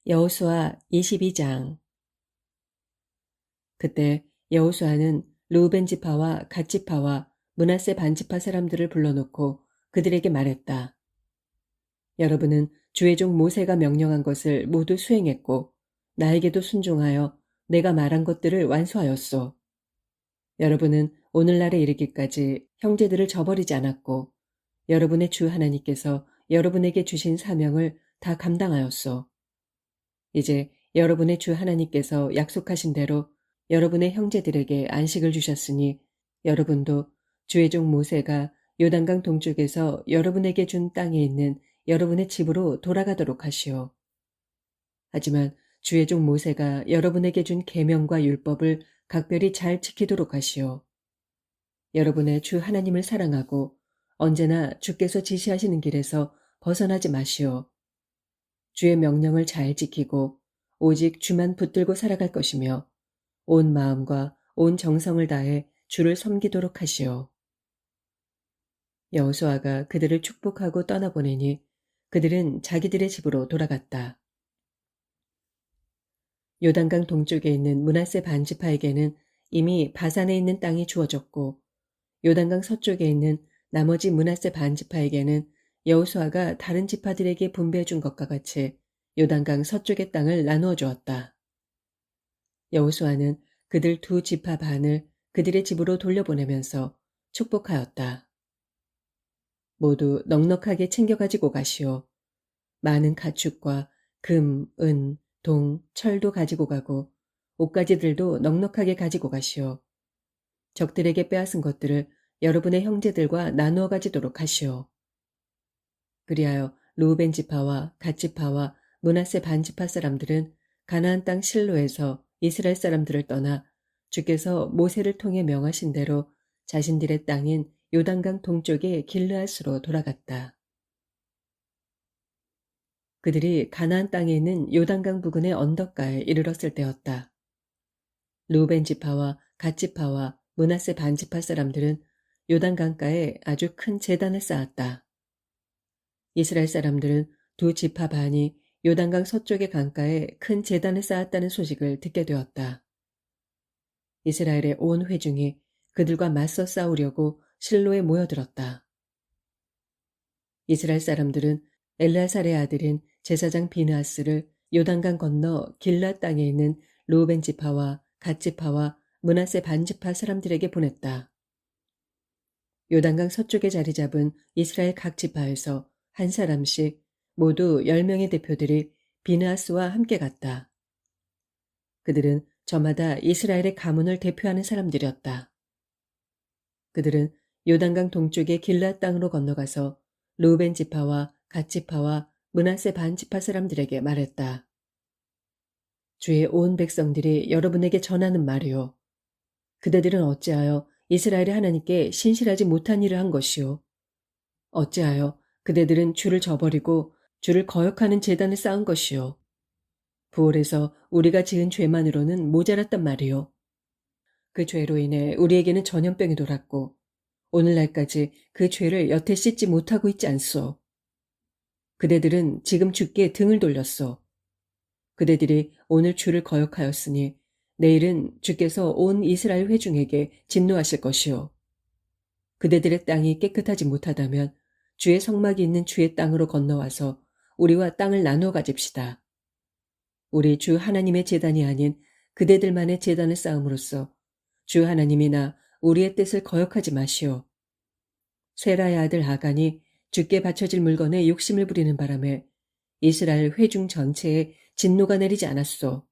여호수아 22장. 그때 여호수아는 르우벤 지파와 갓 지파와 므낫세 반 지파 사람들을 불러놓고 그들에게 말했다. 여러분은 주의 종 모세가 명령한 것을 모두 수행했고 나에게도 순종하여 내가 말한 것들을 완수하였소. 여러분은 오늘날에 이르기까지 형제들을 저버리지 않았고 여러분의 주 하나님께서 여러분에게 주신 사명을 다 감당하였소. 이제 여러분의 주 하나님께서 약속하신 대로 여러분의 형제들에게 안식을 주셨으니 여러분도 주의 종 모세가 요단강 동쪽에서 여러분에게 준 땅에 있는 여러분의 집으로 돌아가도록 하시오. 하지만 주의 종 모세가 여러분에게 준 계명과 율법을 각별히 잘 지키도록 하시오. 여러분의 주 하나님을 사랑하고 언제나 주께서 지시하시는 길에서 벗어나지 마시오. 주의 명령을 잘 지키고 오직 주만 붙들고 살아갈 것이며 온 마음과 온 정성을 다해 주를 섬기도록 하시오. 여호수아가 그들을 축복하고 떠나보내니 그들은 자기들의 집으로 돌아갔다. 요단강 동쪽에 있는 므낫세 반 지파에게는 이미 바산에 있는 땅이 주어졌고 요단강 서쪽에 있는 나머지 므낫세 반 지파에게는 여호수아가 다른 지파들에게 분배해 준 것과 같이 요단강 서쪽의 땅을 나누어 주었다. 여호수아는 그들 두 지파 반을 그들의 집으로 돌려보내면서 축복하였다. 모두 넉넉하게 챙겨가지고 가시오. 많은 가축과 금, 은, 동, 철도 가지고 가고 옷가지들도 넉넉하게 가지고 가시오. 적들에게 빼앗은 것들을 여러분의 형제들과 나누어 가지도록 하시오. 그리하여 르우벤 지파와 갓 지파와 므낫세 반 지파 사람들은 가나안 땅 실로에서 이스라엘 사람들을 떠나 주께서 모세를 통해 명하신 대로 자신들의 땅인 요단강 동쪽의 길르앗으로 돌아갔다. 그들이 가나안 땅에 있는 요단강 부근의 언덕가에 이르렀을 때였다. 르우벤 지파와 갓 지파와 므낫세 반 지파 사람들은 요단강가에 아주 큰 제단을 쌓았다. 이스라엘 사람들은 두 지파 반이 요단강 서쪽의 강가에 큰 제단을 쌓았다는 소식을 듣게 되었다. 이스라엘의 온 회중이 그들과 맞서 싸우려고 실로에 모여들었다. 이스라엘 사람들은 엘라살의 아들인 제사장 비느하스를 요단강 건너 길라 땅에 있는 르우벤 지파와 갓 지파와 므낫세 반 지파 사람들에게 보냈다. 요단강 서쪽에 자리 잡은 이스라엘 각 지파에서 한 사람씩 모두 10명의 대표들이 비느하스와 함께 갔다. 그들은 저마다 이스라엘의 가문을 대표하는 사람들이었다. 그들은 요단강 동쪽의 길라 땅으로 건너가서 르우벤 지파와 갓 지파와 므낫세 반 지파 사람들에게 말했다. 주의 온 백성들이 여러분에게 전하는 말이요. 그대들은 어찌하여 이스라엘의 하나님께 신실하지 못한 일을 한 것이요. 어찌하여 그대들은 주를 저버리고 주를 거역하는 제단을 쌓은 것이요. 부올에서 우리가 지은 죄만으로는 모자랐단 말이요. 그 죄로 인해 우리에게는 전염병이 돌았고 오늘날까지 그 죄를 여태 씻지 못하고 있지 않소. 그대들은 지금 주께 등을 돌렸소. 그대들이 오늘 주를 거역하였으니 내일은 주께서 온 이스라엘 회중에게 진노하실 것이요. 그대들의 땅이 깨끗하지 못하다면 주의 성막이 있는 주의 땅으로 건너와서 우리와 땅을 나누어 가집시다. 우리 주 하나님의 제단이 아닌 그대들만의 제단을 쌓음으로써 주 하나님이나 우리의 뜻을 거역하지 마시오. 세라의 아들 하간이 주께 바쳐질 물건에 욕심을 부리는 바람에 이스라엘 회중 전체에 진노가 내리지 않았소.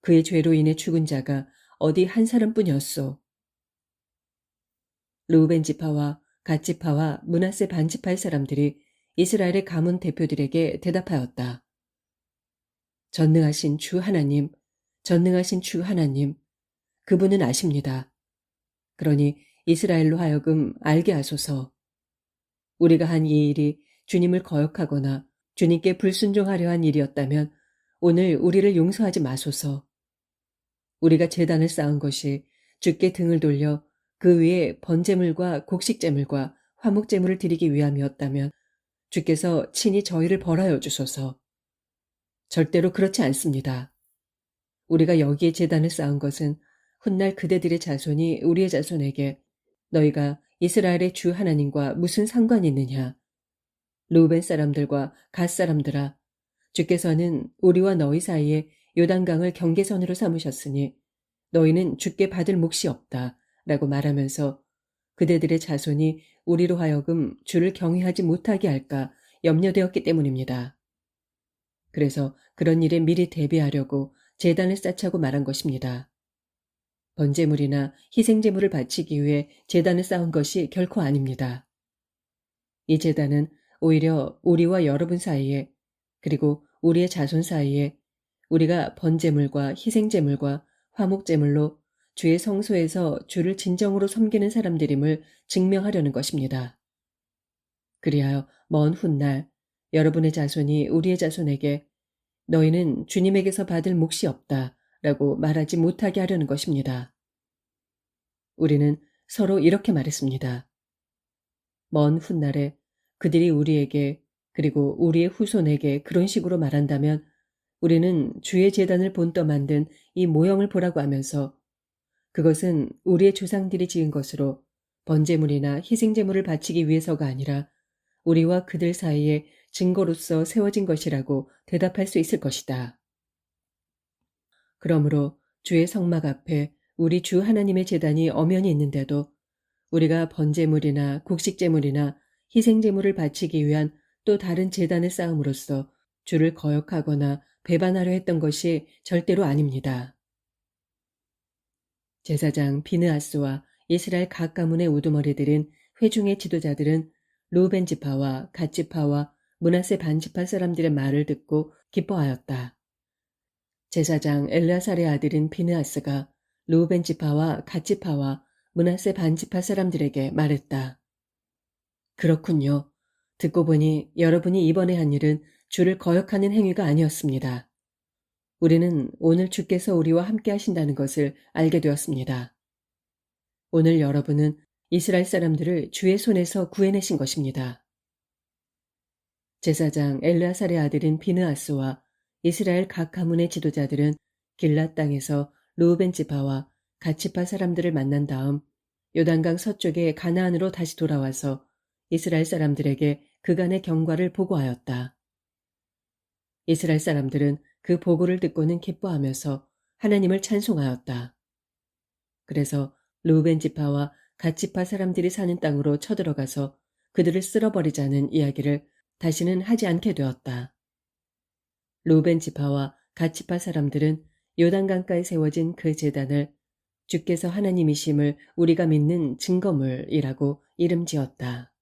그의 죄로 인해 죽은 자가 어디 한 사람뿐이었소. 르우벤 지파와 갓 지파와 므낫세 반 지파의 사람들이 이스라엘의 가문 대표들에게 대답하였다. 전능하신 주 하나님, 전능하신 주 하나님, 그분은 아십니다. 그러니 이스라엘로 하여금 알게 하소서. 우리가 한 이 일이 주님을 거역하거나 주님께 불순종하려 한 일이었다면 오늘 우리를 용서하지 마소서. 우리가 제단을 쌓은 것이 주께 등을 돌려 그 위에 번제물과 곡식제물과 화목제물을 드리기 위함이었다면 주께서 친히 저희를 벌하여 주소서. 절대로 그렇지 않습니다. 우리가 여기에 제단을 쌓은 것은 훗날 그대들의 자손이 우리의 자손에게 너희가 이스라엘의 주 하나님과 무슨 상관이 있느냐? 루벤 사람들과 갓 사람들아, 주께서는 우리와 너희 사이에 요단강을 경계선으로 삼으셨으니 너희는 주께 받을 몫이 없다 라고 말하면서 그대들의 자손이 우리로 하여금 주를 경외하지 못하게 할까 염려되었기 때문입니다. 그래서 그런 일에 미리 대비하려고 제단을 쌓자고 말한 것입니다. 번제물이나 희생제물을 바치기 위해 제단을 쌓은 것이 결코 아닙니다. 이 제단은 오히려 우리와 여러분 사이에 그리고 우리의 자손 사이에 우리가 번제물과 희생제물과 화목제물로 주의 성소에서 주를 진정으로 섬기는 사람들임을 증명하려는 것입니다. 그리하여 먼 훗날 여러분의 자손이 우리의 자손에게 너희는 주님에게서 받을 몫이 없다 라고 말하지 못하게 하려는 것입니다. 우리는 서로 이렇게 말했습니다. 먼 훗날에 그들이 우리에게 그리고 우리의 후손에게 그런 식으로 말한다면 우리는 주의 제단을 본떠 만든 이 모형을 보라고 하면서 그것은 우리의 조상들이 지은 것으로 번제물이나 희생제물을 바치기 위해서가 아니라 우리와 그들 사이에 증거로서 세워진 것이라고 대답할 수 있을 것이다. 그러므로 주의 성막 앞에 우리 주 하나님의 제단이 엄연히 있는데도 우리가 번제물이나 곡식제물이나 희생제물을 바치기 위한 또 다른 제단을 쌓음으로써 주를 거역하거나 배반하려 했던 것이 절대로 아닙니다. 제사장 비느하스와 이스라엘 각 가문의 우두머리들인 회중의 지도자들은 루벤 지파와 갓 지파와 므낫세 반 지파 사람들의 말을 듣고 기뻐하였다. 제사장 엘르아살의 아들인 비느하스가 루벤 지파와 갓 지파와 므낫세 반 지파 사람들에게 말했다. 그렇군요. 듣고 보니 여러분이 이번에 한 일은 주를 거역하는 행위가 아니었습니다. 우리는 오늘 주께서 우리와 함께 하신다는 것을 알게 되었습니다. 오늘 여러분은 이스라엘 사람들을 주의 손에서 구해내신 것입니다. 제사장 엘르아살의 아들인 비느하스와 이스라엘 각 가문의 지도자들은 길랏 땅에서 루벤 지파와 갓 지파 사람들을 만난 다음 요단강 서쪽의 가나안으로 다시 돌아와서 이스라엘 사람들에게 그간의 경과를 보고하였다. 이스라엘 사람들은 그 보고를 듣고는 기뻐하면서 하나님을 찬송하였다. 그래서 루벤 지파와 갓 지파 사람들이 사는 땅으로 쳐들어가서 그들을 쓸어버리자는 이야기를 다시는 하지 않게 되었다. 루벤 지파와 갓 지파 사람들은 요단강가에 세워진 그 제단을 주께서 하나님이심을 우리가 믿는 증거물이라고 이름 지었다.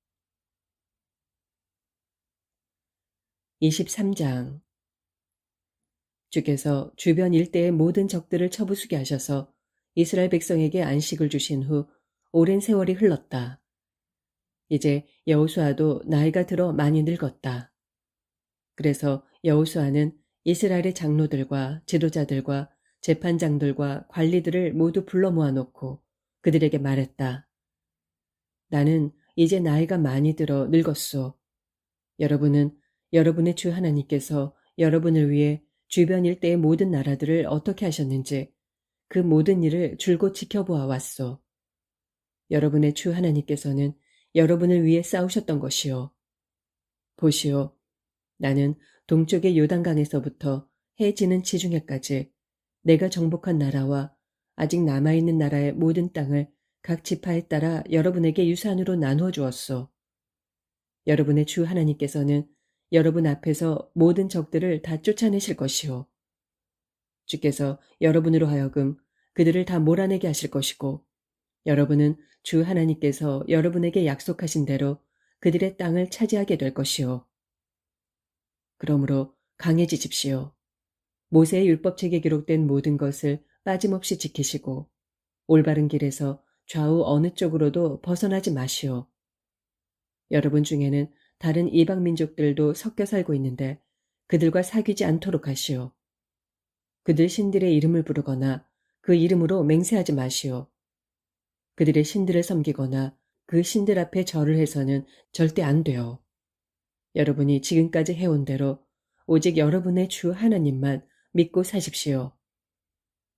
23장 주께서 주변 일대의 모든 적들을 쳐부수게 하셔서 이스라엘 백성에게 안식을 주신 후 오랜 세월이 흘렀다. 이제 여호수아도 나이가 들어 많이 늙었다. 그래서 여호수아는 이스라엘의 장로들과 지도자들과 재판장들과 관리들을 모두 불러 모아놓고 그들에게 말했다. 나는 이제 나이가 많이 들어 늙었소. 여러분은 여러분의 주 하나님께서 여러분을 위해 주변 일대의 모든 나라들을 어떻게 하셨는지 그 모든 일을 줄곧 지켜보아 왔소. 여러분의 주 하나님께서는 여러분을 위해 싸우셨던 것이요. 보시오. 나는 동쪽의 요단강에서부터 해 지는 지중해까지 내가 정복한 나라와 아직 남아있는 나라의 모든 땅을 각 지파에 따라 여러분에게 유산으로 나누어 주었소. 여러분의 주 하나님께서는 여러분 앞에서 모든 적들을 다 쫓아내실 것이요. 주께서 여러분으로 하여금 그들을 다 몰아내게 하실 것이고 여러분은 주 하나님께서 여러분에게 약속하신 대로 그들의 땅을 차지하게 될 것이요. 그러므로 강해지십시오. 모세의 율법책에 기록된 모든 것을 빠짐없이 지키시고 올바른 길에서 좌우 어느 쪽으로도 벗어나지 마시오. 여러분 중에는 다른 이방 민족들도 섞여 살고 있는데 그들과 사귀지 않도록 하시오. 그들 신들의 이름을 부르거나 그 이름으로 맹세하지 마시오. 그들의 신들을 섬기거나 그 신들 앞에 절을 해서는 절대 안 돼요. 여러분이 지금까지 해온 대로 오직 여러분의 주 하나님만 믿고 사십시오.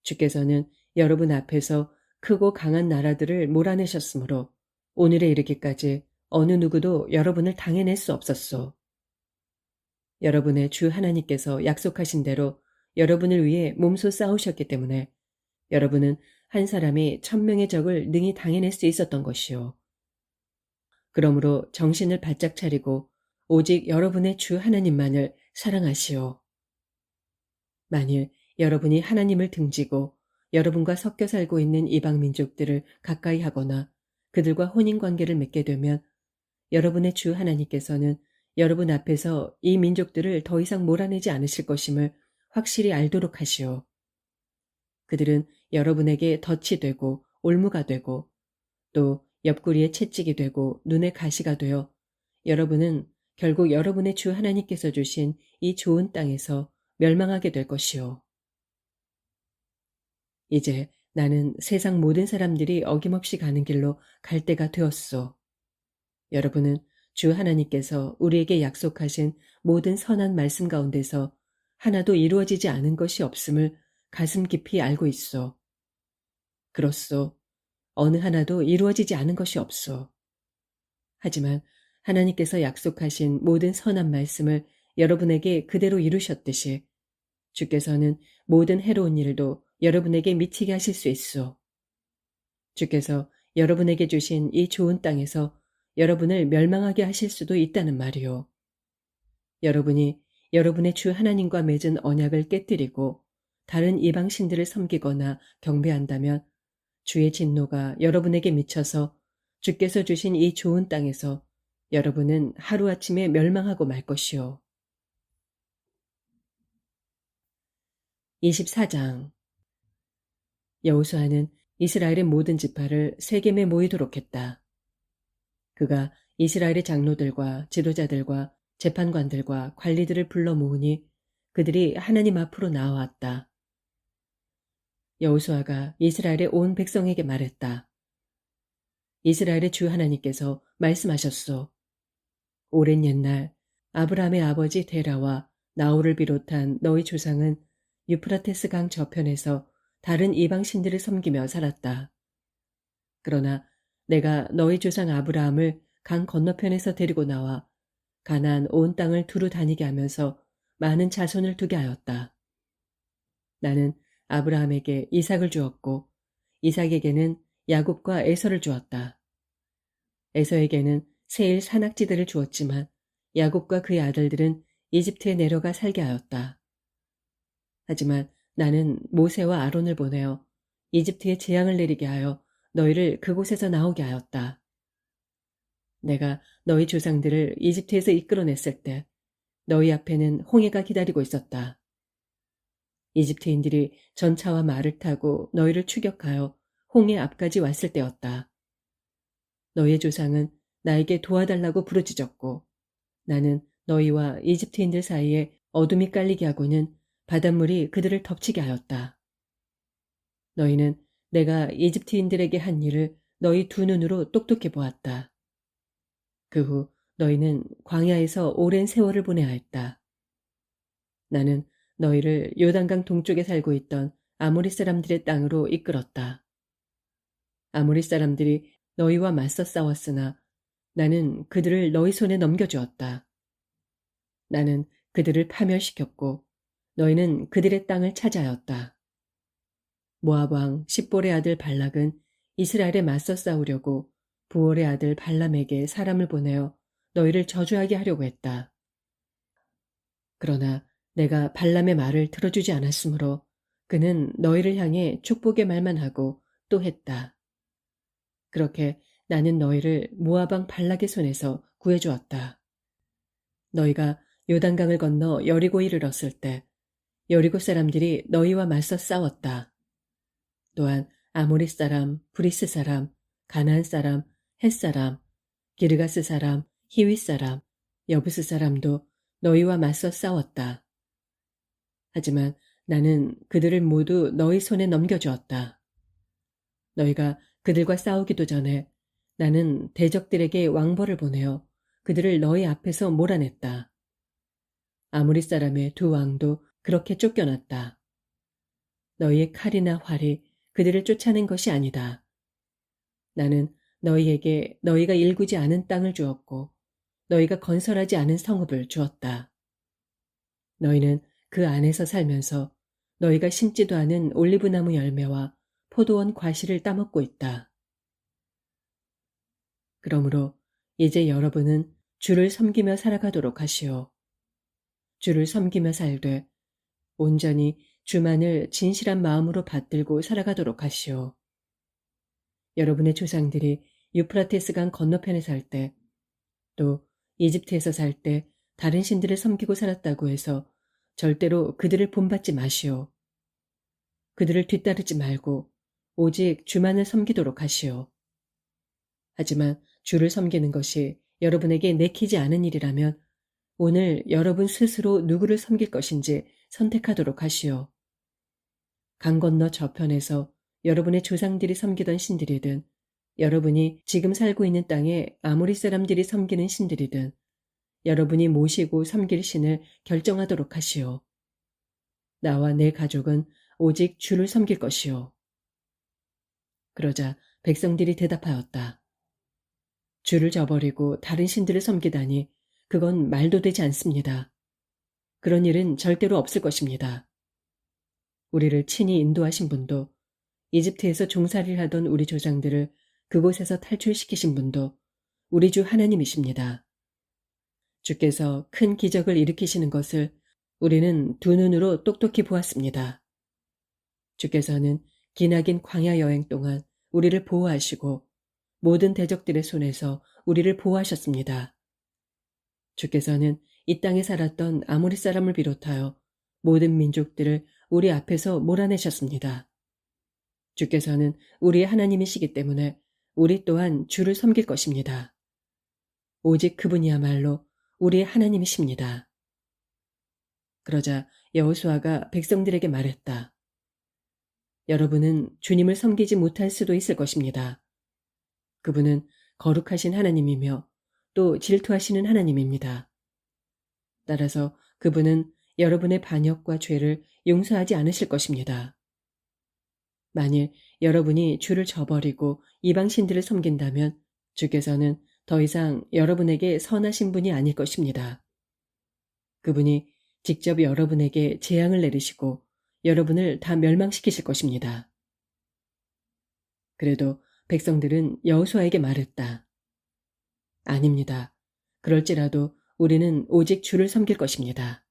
주께서는 여러분 앞에서 크고 강한 나라들을 몰아내셨으므로 오늘에 이르기까지 어느 누구도 여러분을 당해낼 수 없었소. 여러분의 주 하나님께서 약속하신 대로 여러분을 위해 몸소 싸우셨기 때문에 여러분은 한 사람이 1000명의 적을 능히 당해낼 수 있었던 것이요. 그러므로 정신을 바짝 차리고 오직 여러분의 주 하나님만을 사랑하시오. 만일 여러분이 하나님을 등지고 여러분과 섞여 살고 있는 이방 민족들을 가까이 하거나 그들과 혼인관계를 맺게 되면 여러분의 주 하나님께서는 여러분 앞에서 이 민족들을 더 이상 몰아내지 않으실 것임을 확실히 알도록 하시오. 그들은 여러분에게 덫이 되고 올무가 되고 또 옆구리에 채찍이 되고 눈에 가시가 되어 여러분은 결국 여러분의 주 하나님께서 주신 이 좋은 땅에서 멸망하게 될 것이오. 이제 나는 세상 모든 사람들이 어김없이 가는 길로 갈 때가 되었소. 여러분은 주 하나님께서 우리에게 약속하신 모든 선한 말씀 가운데서 하나도 이루어지지 않은 것이 없음을 가슴 깊이 알고 있소. 그렇소. 어느 하나도 이루어지지 않은 것이 없소. 하지만 하나님께서 약속하신 모든 선한 말씀을 여러분에게 그대로 이루셨듯이 주께서는 모든 해로운 일도 여러분에게 미치게 하실 수 있소. 주께서 여러분에게 주신 이 좋은 땅에서 여러분을 멸망하게 하실 수도 있다는 말이오. 여러분이 여러분의 주 하나님과 맺은 언약을 깨뜨리고 다른 이방 신들을 섬기거나 경배한다면 주의 진노가 여러분에게 미쳐서 주께서 주신 이 좋은 땅에서 여러분은 하루아침에 멸망하고 말 것이오. 24장 여호수아는 이스라엘의 모든 지파를 세겜에 모이도록 했다. 그가 이스라엘의 장로들과 지도자들과 재판관들과 관리들을 불러 모으니 그들이 하나님 앞으로 나아왔다. 여호수아가 이스라엘의 온 백성에게 말했다. 이스라엘의 주 하나님께서 말씀하셨소. 오랜 옛날 아브라함의 아버지 데라와 나홀을 비롯한 너희 조상은 유프라테스 강 저편에서 다른 이방 신들을 섬기며 살았다. 그러나 내가 너희 조상 아브라함을 강 건너편에서 데리고 나와 가나안 온 땅을 두루 다니게 하면서 많은 자손을 두게 하였다. 나는 아브라함에게 이삭을 주었고 이삭에게는 야곱과 에서를 주었다. 에서에게는 세일 산악지대를 주었지만 야곱과 그의 아들들은 이집트에 내려가 살게 하였다. 하지만 나는 모세와 아론을 보내어 이집트에 재앙을 내리게 하여 너희를 그곳에서 나오게 하였다. 내가 너희 조상들을 이집트에서 이끌어냈을 때 너희 앞에는 홍해가 기다리고 있었다. 이집트인들이 전차와 말을 타고 너희를 추격하여 홍해 앞까지 왔을 때였다. 너희의 조상은 나에게 도와달라고 부르짖었고 나는 너희와 이집트인들 사이에 어둠이 깔리게 하고는 바닷물이 그들을 덮치게 하였다. 너희는 내가 이집트인들에게 한 일을 너희 두 눈으로 똑똑히 보았다. 그 후 너희는 광야에서 오랜 세월을 보내야 했다. 나는 너희를 요단강 동쪽에 살고 있던 아모리 사람들의 땅으로 이끌었다. 아모리 사람들이 너희와 맞서 싸웠으나 나는 그들을 너희 손에 넘겨주었다. 나는 그들을 파멸시켰고 너희는 그들의 땅을 차지하였다. 모압 왕 십볼의 아들 발락은 이스라엘에 맞서 싸우려고 부올의 아들 발람에게 사람을 보내어 너희를 저주하게 하려고 했다. 그러나 내가 발람의 말을 들어주지 않았으므로 그는 너희를 향해 축복의 말만 하고 또 했다. 그렇게 나는 너희를 모압 왕 발락의 손에서 구해주었다. 너희가 요단강을 건너 여리고에 이르렀을 때 여리고 사람들이 너희와 맞서 싸웠다. 또한 아모리 사람, 브리스 사람, 가나안 사람, 헷 사람, 기르가스 사람, 히윗 사람, 여부스 사람도 너희와 맞서 싸웠다. 하지만 나는 그들을 모두 너희 손에 넘겨주었다. 너희가 그들과 싸우기도 전에 나는 대적들에게 왕벌을 보내어 그들을 너희 앞에서 몰아냈다. 아모리 사람의 두 왕도 그렇게 쫓겨났다. 너희의 칼이나 활이 그들을 쫓아낸 것이 아니다. 나는 너희에게 너희가 일구지 않은 땅을 주었고 너희가 건설하지 않은 성읍을 주었다. 너희는 그 안에서 살면서 너희가 심지도 않은 올리브나무 열매와 포도원 과실을 따먹고 있다. 그러므로 이제 여러분은 주를 섬기며 살아가도록 하시오. 주를 섬기며 살되 온전히 주만을 진실한 마음으로 받들고 살아가도록 하시오. 여러분의 조상들이 유프라테스 강 건너편에 살 때, 또 이집트에서 살 때 다른 신들을 섬기고 살았다고 해서 절대로 그들을 본받지 마시오. 그들을 뒤따르지 말고 오직 주만을 섬기도록 하시오. 하지만 주를 섬기는 것이 여러분에게 내키지 않은 일이라면 오늘 여러분 스스로 누구를 섬길 것인지 선택하도록 하시오. 강 건너 저편에서 여러분의 조상들이 섬기던 신들이든 여러분이 지금 살고 있는 땅에 아모리 사람들이 섬기는 신들이든 여러분이 모시고 섬길 신을 결정하도록 하시오. 나와 내 가족은 오직 주를 섬길 것이오. 그러자 백성들이 대답하였다. 주를 저버리고 다른 신들을 섬기다니 그건 말도 되지 않습니다. 그런 일은 절대로 없을 것입니다. 우리를 친히 인도하신 분도 이집트에서 종살이를 하던 우리 조상들을 그곳에서 탈출시키신 분도 우리 주 하나님이십니다. 주께서 큰 기적을 일으키시는 것을 우리는 두 눈으로 똑똑히 보았습니다. 주께서는 기나긴 광야 여행 동안 우리를 보호하시고 모든 대적들의 손에서 우리를 보호하셨습니다. 주께서는 이 땅에 살았던 아모리 사람을 비롯하여 모든 민족들을 우리 앞에서 몰아내셨습니다. 주께서는 우리의 하나님이시기 때문에 우리 또한 주를 섬길 것입니다. 오직 그분이야말로 우리의 하나님이십니다. 그러자 여호수아가 백성들에게 말했다. 여러분은 주님을 섬기지 못할 수도 있을 것입니다. 그분은 거룩하신 하나님이며 또 질투하시는 하나님입니다. 따라서 그분은 여러분의 반역과 죄를 용서하지 않으실 것입니다. 만일 여러분이 주를 저버리고 이방신들을 섬긴다면 주께서는 더 이상 여러분에게 선하신 분이 아닐 것입니다. 그분이 직접 여러분에게 재앙을 내리시고 여러분을 다 멸망시키실 것입니다. 그래도 백성들은 여호수아에게 말했다. 아닙니다. 그럴지라도 우리는 오직 주를 섬길 것입니다.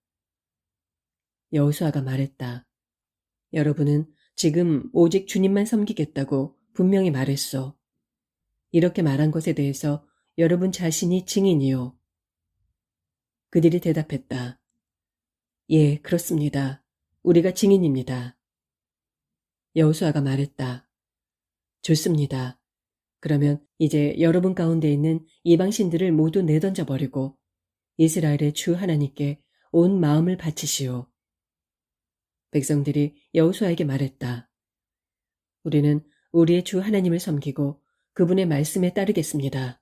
여호수아가 말했다. 여러분은 지금 오직 주님만 섬기겠다고 분명히 말했소. 이렇게 말한 것에 대해서 여러분 자신이 증인이요. 그들이 대답했다. 예, 그렇습니다. 우리가 증인입니다. 여호수아가 말했다. 좋습니다. 그러면 이제 여러분 가운데 있는 이방신들을 모두 내던져 버리고 이스라엘의 주 하나님께 온 마음을 바치시오. 백성들이 여호수아에게 말했다. 우리는 우리의 주 하나님을 섬기고 그분의 말씀에 따르겠습니다.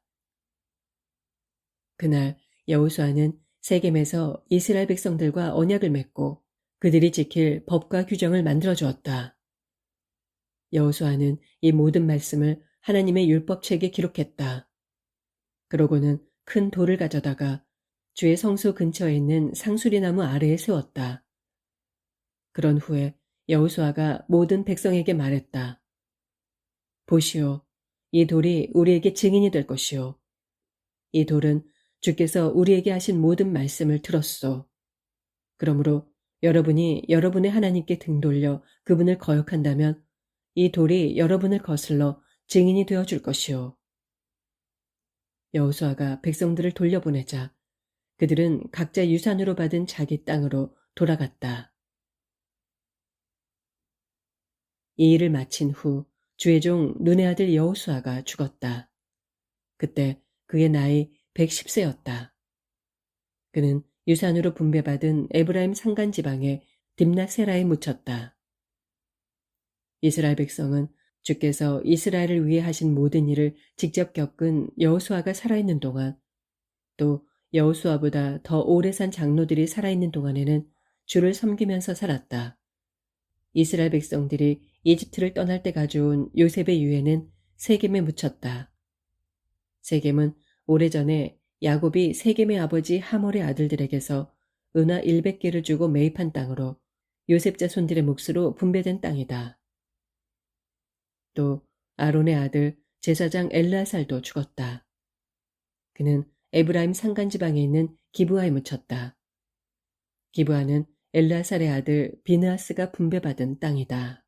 그날 여호수아는 세겜에서 이스라엘 백성들과 언약을 맺고 그들이 지킬 법과 규정을 만들어 주었다. 여호수아는 이 모든 말씀을 하나님의 율법책에 기록했다. 그러고는 큰 돌을 가져다가 주의 성소 근처에 있는 상수리나무 아래에 세웠다. 그런 후에 여호수아가 모든 백성에게 말했다. 보시오, 이 돌이 우리에게 증인이 될 것이오. 이 돌은 주께서 우리에게 하신 모든 말씀을 들었소. 그러므로 여러분이 여러분의 하나님께 등 돌려 그분을 거역한다면 이 돌이 여러분을 거슬러 증인이 되어 줄 것이오. 여호수아가 백성들을 돌려보내자 그들은 각자 유산으로 받은 자기 땅으로 돌아갔다. 이 일을 마친 후 주의 종 눈의 아들 여호수아가 죽었다. 그때 그의 나이 110세였다. 그는 유산으로 분배받은 에브라임 산간 지방의 딥낫세라에 묻혔다. 이스라엘 백성은 주께서 이스라엘을 위해 하신 모든 일을 직접 겪은 여호수아가 살아있는 동안 또 여호수아보다 더 오래 산 장로들이 살아있는 동안에는 주를 섬기면서 살았다. 이스라엘 백성들이 이집트를 떠날 때 가져온 요셉의 유해는 세겜에 묻혔다. 세겜은 오래전에 야곱이 세겜의 아버지 하몰의 아들들에게서 은하 100개를 주고 매입한 땅으로 요셉 자손들의 몫으로 분배된 땅이다. 또 아론의 아들 제사장 엘르아살도 죽었다. 그는 에브라임 산간지방에 있는 기브아에 묻혔다. 기브아는 엘르아살의 아들 비느하스가 분배받은 땅이다.